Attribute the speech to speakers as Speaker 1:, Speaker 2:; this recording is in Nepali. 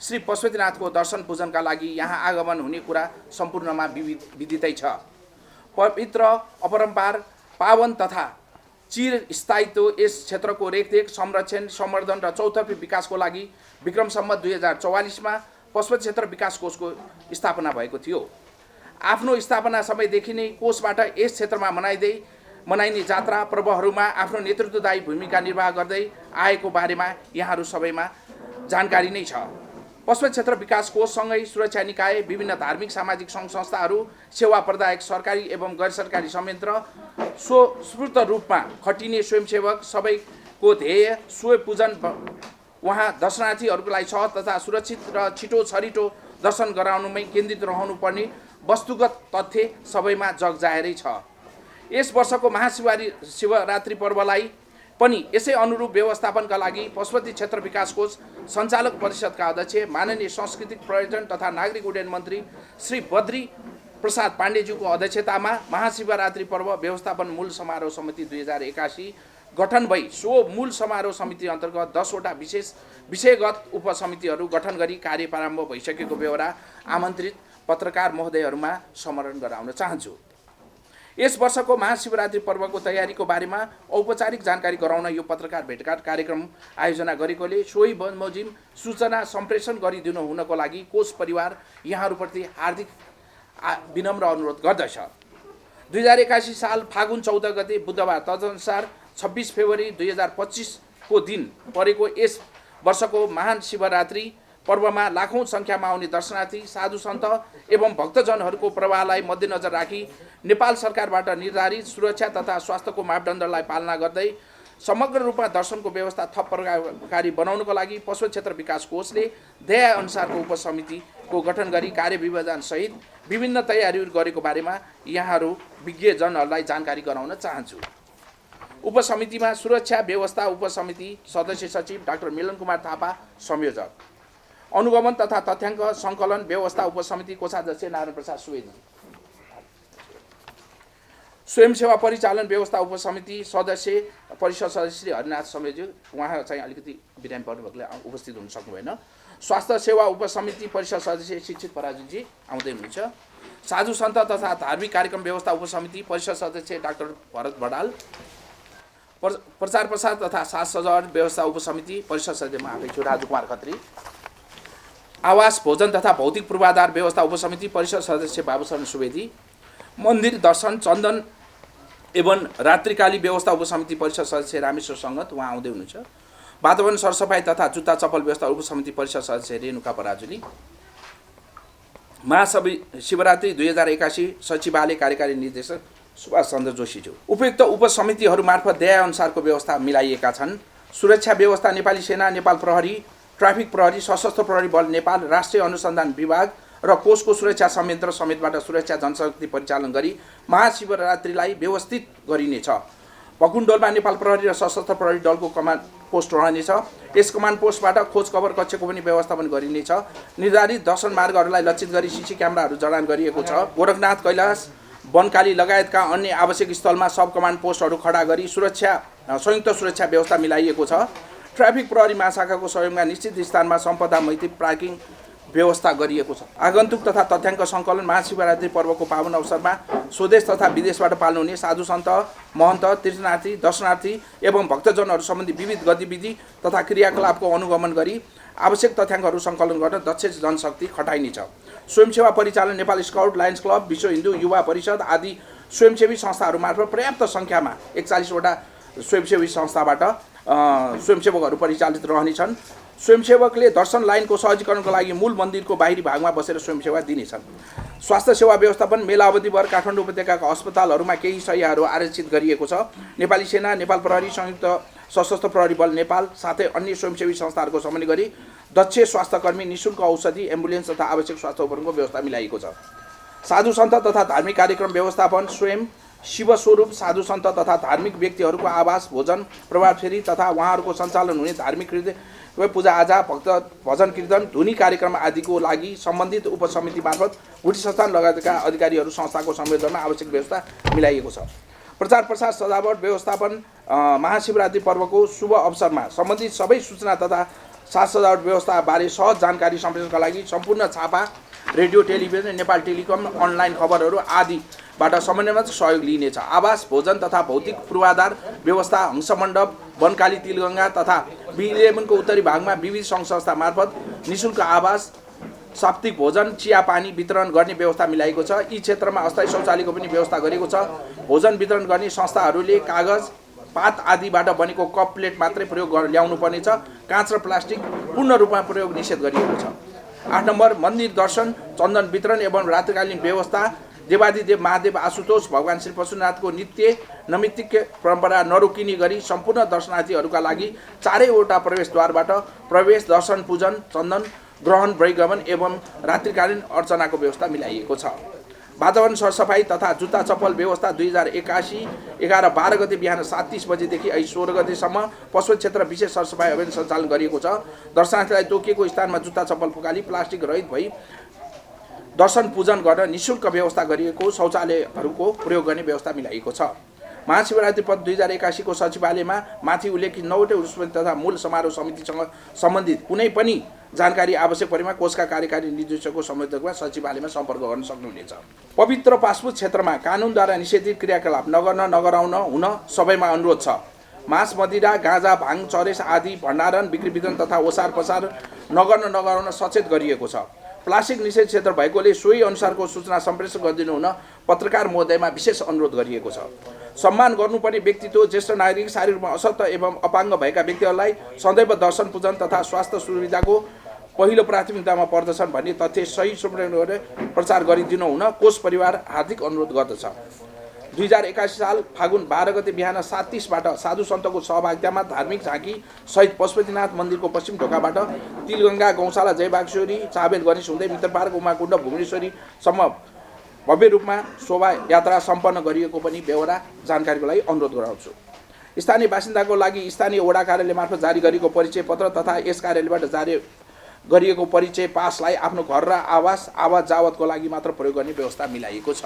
Speaker 1: श्री पशुपतिनाथको दर्शन पूजनका लागि यहाँ आगमन हुने कुरा सम्पूर्णमा विदितै छ। पवित्र अपरम्पार पावन तथा चिरस्थायित्व यस क्षेत्रको रेखदेख संरक्षण संवर्धन र चौतर्फी विकासको लागि विक्रम सम्वत 2044 मा पशुपति क्षेत्र विकास कोषको स्थापना भएको थियो। आफ्नो स्थापना समयदेखि नै कोषबाट यस क्षेत्रमा मनाइने जात्रा पर्वहरूमा आफ्नो नेतृत्वदायी भूमिका निर्वाह गर्दै आएको बारेमा यहाँहरू सबैमा जानकारी नै छ। पशुपति क्षेत्र विकास कोषसँगै सुरक्षा निकाय, विभिन्न धार्मिक सामाजिक सङ्घ संस्थाहरू, सेवा प्रदायक सरकारी एवं गैर सरकारी संयन्त्र, स्वस्फूर्त रूपमा खटिने स्वयंसेवक सबैको ध्येय स्वयं पूजन उहाँ दर्शनार्थीहरूलाई सहज तथा सुरक्षित र छिटो छरिटो दर्शन गराउनुमै केन्द्रित रहनुपर्ने वस्तुगत तथ्य सबैमा जगजाहेरै छ। यस वर्षको महाशिवरात्रि पर्वलाई पनि यसै अनुरूप व्यवस्थापनका लागि पशुपति क्षेत्र विकास कोष सञ्चालक परिषदका अध्यक्ष माननीय सांस्कृतिक पर्यटन तथा नागरिक उड्डयन मन्त्री श्री बद्री प्रसाद पाण्डेज्यूको अध्यक्षतामा महाशिवरात्रि पर्व व्यवस्थापन मूल समारोह समिति 2081 गठन भई सो मूल समारोह समिति अन्तर्गत 10 वटा विषयगत उपसमितिहरू गठन गरी कार्य प्रारम्भ भइसकेको बेहोरा आमन्त्रित पत्रकार महोदयहरूमा स्मरण गराउन चाहन्छु। यस वर्षको महाशिवरात्रि पर्वको तयारीको बारेमा औपचारिक जानकारी गराउन यो पत्रकार भेटघाट कार्यक्रम आयोजना गरेकोले सोही बमोजिम सूचना सम्प्रेषण गरिदिनु हुनको लागि कोष परिवार यहाँहरूप्रति हार्दिक विनम्र अनुरोध गर्दछ। 2081 साल फागुन 14 गते बुधबार तदनुसार 26 फेब्रुअरी 2025 को दिन परेको यस वर्षको महान शिवरात्रि पर्वमा लाखौं सङ्ख्यामा आउने दर्शनार्थी, साधु सन्त एवं भक्तजनहरूको प्रवाहलाई मध्यनजर राखी नेपाल सरकारबाट निर्धारित सुरक्षा तथा स्वास्थ्यको मापदण्डलाई पालना गर्दै समग्र रूपमा दर्शनको व्यवस्था थप प्रभावकारी बनाउनको लागि पशुपति क्षेत्र विकास कोषले ध्येय अनुसारको उपसमितिको गठन गरी कार्यविभाजन सहित विभिन्न तयारीहरू गरेको बारेमा यहाँहरू विज्ञजनहरूलाई जानकारी गराउन चाहन्छु। उपसमितिमा सुरक्षा व्यवस्था उपसमिति सदस्य सचिव डाक्टर मिलन कुमार थापा संयोजक, अनुगमन तथा तथ्याङ्क सङ्कलन व्यवस्था उपसमिति कोषाध्यक्ष नारायण प्रसाद सुवेदी, स्वयंसेवा परिचालन व्यवस्था उपसमिति सदस्य परिषद सदस्य श्री हरिनाथ संयोजक, उहाँ चाहिँ अलिकति बिरामी पर्नुभएकोले उपस्थित हुन सक्नु भएन। स्वास्थ्य सेवा उपसमिति परिषद सदस्य शिक्षित पराजुजी आउँदै हुनुहुन्छ। साधु सन्त तथा धार्मिक कार्यक्रम व्यवस्था उपसमिति परिषद सदस्य डाक्टर भरत बडाल, प्रचार प्रसार तथा साज सजावट व्यवस्था उपसमिति परिषद सदस्य म आफै छु राजु कुमार खत्री, आवास भोजन तथा भौतिक पूर्वाधार व्यवस्था उपसमिति परिषद सदस्य बाबुशरण सुवेदी, मन्दिर दर्शन चन्दन एवं रात्रिकाली व्यवस्था उपसमिति परिषद सदस्य रामेश्वर सङ्गत, उहाँ आउँदै हुनुहुन्छ। वातावरण सरसफाई तथा जुत्ता चप्पल व्यवस्था उपसमिति परिषद सदस्य रेणुका पराजुली, महाशिवरात्रि 2081 सचिवालय कार्यकारी निर्देशक सुभाष चन्द्र जोशीज्यू। उपयुक्त उपसमितिहरू मार्फत ध्येय अनुसारको व्यवस्था मिलाइएका छन्। सुरक्षा व्यवस्था नेपाली सेना, नेपाल प्रहरी, ट्राफिक प्रहरी, सशस्त्र प्रहरी बल नेपाल, राष्ट्रिय अनुसन्धान विभाग र कोषको सुरक्षा संयन्त्र समेतबाट सुरक्षा जनशक्ति परिचालन गरी महाशिवरात्रिलाई व्यवस्थित गरिनेछ। भकुण्डोलमा नेपाल प्रहरी र सशस्त्र प्रहरी दलको कमान्ड पोस्ट रहनेछ। यस कमान्ड पोस्टबाट खोज खबर कक्षको पनि व्यवस्थापन गरिनेछ। निर्धारित दर्शन मार्गहरूलाई लक्षित गरी सीसी क्यामेराहरू जडान गरिएको छ। गोरखनाथ, कैलाश, वनकाली लगायतका अन्य आवश्यक स्थलमा सब कमान्ड पोस्टहरू खडा गरी संयुक्त सुरक्षा व्यवस्था मिलाइएको छ। ट्राफिक प्रहरी महाशाखाको सहयोगमा निश्चित स्थानमा सम्पदा मैत्री पार्किङ व्यवस्था गरिएको छ। आगन्तुक तथा तथ्याङ्क सङ्कलन महाशिवरात्रि पर्वको पावन अवसरमा स्वदेश तथा विदेशबाट पाल्नुहुने साधु सन्त, महन्त, तीर्थनार्थी, दर्शनार्थी एवं भक्तजनहरू सम्बन्धी विविध गतिविधि तथा क्रियाकलापको अनुगमन गरी आवश्यक तथ्याङ्कहरू सङ्कलन गर्न दक्ष जनशक्ति खटाइनेछ। स्वयंसेवा परिचालन नेपाल स्काउट, लायन्स क्लब, विश्व हिन्दू युवा परिषद आदि स्वयंसेवी संस्थाहरू मार्फत पर्याप्त सङ्ख्यामा 41 वटा स्वयंसेवी संस्थाबाट स्वयंसेवकहरू परिचालित रहनेछन्। स्वयंसेवकले दर्शन लाइनको सहजीकरणको लागि मूल मन्दिरको बाहिरी भागमा बसेर स्वयंसेवा दिनेछन्। स्वास्थ्य सेवा व्यवस्थापन मेला अवधिभर काठमाडौँ उपत्यकाका अस्पतालहरूमा केही शय्याहरू आरक्षित गरिएको छ। नेपाली सेना, नेपाल प्रहरी, संयुक्त सशस्त्र प्रहरी बल नेपाल साथै अन्य स्वयंसेवी संस्थाहरूको समन्वय गरी दक्ष स्वास्थ्यकर्मी, निःशुल्क औषधि, एम्बुलेन्स तथा आवश्यक स्वास्थ्य उपकरणको व्यवस्था मिलाइएको छ। साधु सन्त तथा धार्मिक कार्यक्रम व्यवस्थापन स्वयं शिवस्वरूप साधु सन्त तथा धार्मिक व्यक्तिहरूको आवास, भोजन, प्रभात फेरी तथा उहाँहरूको सञ्चालन हुने धार्मिक पूजाआजा, भक्त भजन कीर्तन, धुनी कार्यक्रम आदिको लागि सम्बन्धित उपसमिति मार्फत गुठी संस्थान लगायतका अधिकारीहरू संस्थाको संयोजनमा आवश्यक व्यवस्था मिलाइएको छ। प्रचार प्रसार सजावट व्यवस्थापन महाशिवरात्रि पर्वको शुभ अवसरमा सम्बन्धित सबै सूचना तथा साज सजावट व्यवस्थाबारे सहज जानकारी सम्प्रेषणका लागि सम्पूर्ण छापा, radio, television, Nepal telecom, online खबरहरू आदिबाट समन्वयमा सहयोग लिइनेछ। आवास, भोजन तथा भौतिक पूर्वाधार व्यवस्था, हंसमण्डप, वनकाली, तिलगङ्गा तथा बी11 को उत्तरी भागमा विविध सङ्घ संस्था मार्फत निःशुल्क आवास, साप्ताहिक भोजन, चिया पानी वितरण गर्ने व्यवस्था मिलाएको छ। यी क्षेत्रमा अस्थायी शौचालयको पनि व्यवस्था गरिएको छ। भोजन वितरण गर्ने संस्थाहरूले कागज, पात आदिबाट बनेको कप प्लेट मात्रै प्रयोग ल्याउनु पर्नेछ। काँच र प्लास्टिक पूर्ण रूपमा प्रयोग निषेध गरिएको छ। 8 नम्बर, मन्दिर दर्शन, चन्दन वितरण एवं रात्रिकालीन व्यवस्था। देवादिदेव महादेव आशुतोष भगवान श्री पशुनाथको नित्य नैमित्तिक परम्परा नरोकिने गरी सम्पूर्ण दर्शनार्थीहरूका लागि चारैवटा प्रवेशद्वारबाट प्रवेश, दर्शन, पूजन, चन्दन ग्रहण, वैगमन एवं रात्रिकालीन अर्चनाको व्यवस्था मिलाइएको छ। वातावरण सरसफाई तथा जुत्ता चप्पल व्यवस्था 2081 11-12 गते बिहान 7:30 बजेदेखि 16 गतेसम्म पशु क्षेत्र विशेष सरसफाई अभियान सञ्चालन गरिएको छ। दर्शनार्थीलाई तोकिएको स्थानमा जुत्ता चप्पल फुकाली प्लास्टिक रहित भई दर्शन पूजन गर्न निःशुल्क व्यवस्था गरिएको शौचालयहरूको प्रयोग गर्ने व्यवस्था मिलाइएको छ। महाशिवरात्रि पर्व 2081 को सचिवालयमा माथि उल्लेखित 9वटै उत्सव तथा मूल समारोह समितिसँग सम्बन्धित कुनै पनि जानकारी आवश्यक परेमा कोषका कार्यकारी निर्देशकको संयोजकमा सचिवालयमा सम्पर्क गर्न सक्नुहुनेछ। पवित्र पासपोर्ट क्षेत्रमा कानुनद्वारा निषेधित क्रियाकलाप नगराउन हुन सबैमा अनुरोध छ। मांस, मदिरा, गाँजा, भाङ, चरेस आदि भण्डारण, बिक्री वितरण तथा ओसार पसार नगराउन सचेत गरिएको छ। प्लास्टिक निषेध क्षेत्र भएकोले सोही अनुसारको सूचना सम्प्रेषण गरिदिनु हुन पत्रकार महोदयमा विशेष अनुरोध गरिएको छ। सम्मान गर्नुपर्ने व्यक्तित्व, ज्येष्ठ नागरिक, शारीरिक रूपमा अशक्त एवं अपाङ्ग भएका व्यक्तिहरूलाई सदैव दर्शन पूजन तथा स्वास्थ्य सुविधाको पहिलो प्राथमिकतामा पर्दछन् भन्ने तथ्य सही गरेर प्रचार गरिदिनु हुन कोष परिवार हार्दिक अनुरोध गर्दछ। 2081 साल फागुन 12 गते बिहान 7:30 बाट साधु सन्तको सहभागितामा धार्मिक झाँकी सहित पशुपतिनाथ मन्दिरको पश्चिम ढोकाबाट तिलगङ्गा, गौशाला, जयबागेश्वरी, चाबेल, गणेश हुँदै मित्र पार्क, उमाकुण्ड, भुवनेश्वरीसम्म भव्य रूपमा शोभायात्रा सम्पन्न गरिएको पनि बेहोरा जानकारीको लागि अनुरोध गराउँछु। स्थानीय बासिन्दाको लागि स्थानीय वडा कार्यालय मार्फत जारी गरेको परिचय पत्र तथा यस कार्यालयबाट जारी गरिएको परिचय पासलाई आफ्नो घर र आवास जावतको लागि मात्र प्रयोग गर्ने व्यवस्था मिलाइएको छ।